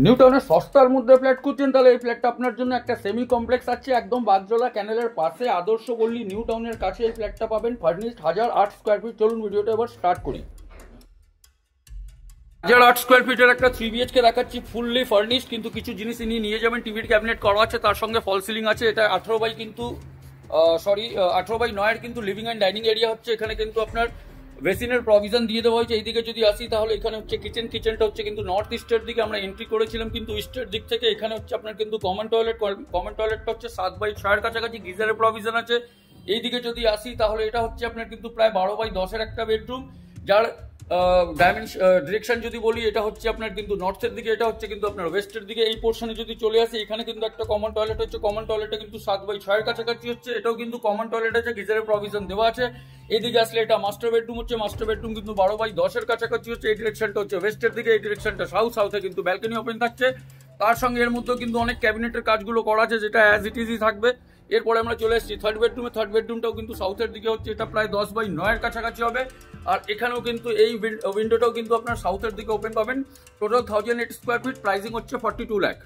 New টাউনের সস্তার মধ্যে ফ্ল্যাট খুঁজছেন তাহলে এই ফ্ল্যাটটা আপনার জন্য একটা সেমি কমপ্লেক্স আছে একদম বাগজোলা ক্যানেলের পাশে আদর্শ গল্লি নিউ টাউনের কাছে এই ফ্ল্যাটটা পাবেন ফার্নিশড 1008 স্কোয়ার ফিট। চলুন ভিডিওটা এবার স্টার্ট করি। 1008 স্কোয়ার ফিটের একটা 3 BHK দেখাচ্ছি, ফুললি ফার্নিশড, কিন্তু কিছু জিনিস ইনি নিয়ে যাবেন। টিভির ক্যাবিনেট করা আছে, তার সঙ্গে ফল সিলিং আছে। এটা 18/9 কিন্তু লিভিং অ্যান্ড ডাইনিং এরিয়া হচ্ছে। এখানে কিন্তু আপনার বেসিনের প্রভিশন দিয়ে দেওয়া হয়েছে। এইদিকে যদি আসি তাহলে এখানে হচ্ছে কিচেনটা হচ্ছে কিন্তু নর্থ ইস্টের দিকে আমরা এন্ট্রি করেছিলাম, কিন্তু ইস্টের দিক থেকে এখানে হচ্ছে আপনার কিন্তু কমন টয়লেটটা হচ্ছে 7/6 কাছাকাছি, গিজারের প্রভিশন আছে। এইদিকে যদি আসি তাহলে এটা হচ্ছে আপনার কিন্তু প্রায় 12/10 একটা বেডরুম, যার ডিরেকশন যদি বলি এটা হচ্ছে আপনার কিন্তু নর্থের দিকে, এটা হচ্ছে কিন্তু আপনার ওয়েস্টের দিকে। এই পোর্শনে যদি চলে আসি এখানে কিন্তু একটা কমন টয়লেট হচ্ছে, কমন টয়লেটটা কিন্তু 7/6 কাছাকাছি হচ্ছে। এটাও কিন্তু কমন টয়লেট আছে, গিজারের প্রভিশন দেওয়া আছে। এইদিকে আসলে এটা মাস্টার বেডরুম হচ্ছে, মাস্টার বেডরুম কিন্তু 12/10 কাছাকাছি হচ্ছে। এই ডিরেকশনটা হচ্ছে ওয়েস্টের দিকে, এই ডিরেকশনটা সাউথে কিন্তু ব্যালকনি ওপেন থাকছে। তার সঙ্গে এর মধ্যেও কিন্তু অনেক ক্যাবিনেটের কাজগুলো করা আছে, যেটা অ্যাজ ইট ইজই থাকবে। এরপরে আমরা চলে এসেছি থার্ড বেডরুমটাও কিন্তু সাউথের দিকে হচ্ছে, এটা প্রায় 10/9 কাছাকাছি হবে। আর এখানেও কিন্তু এই উইন্ডোটাও কিন্তু আপনার সাউথের দিকে ওপেন পাবেন। টোটাল 1008 স্কোয়ার ফিট, প্রাইসিং হচ্ছে 42 লাখ।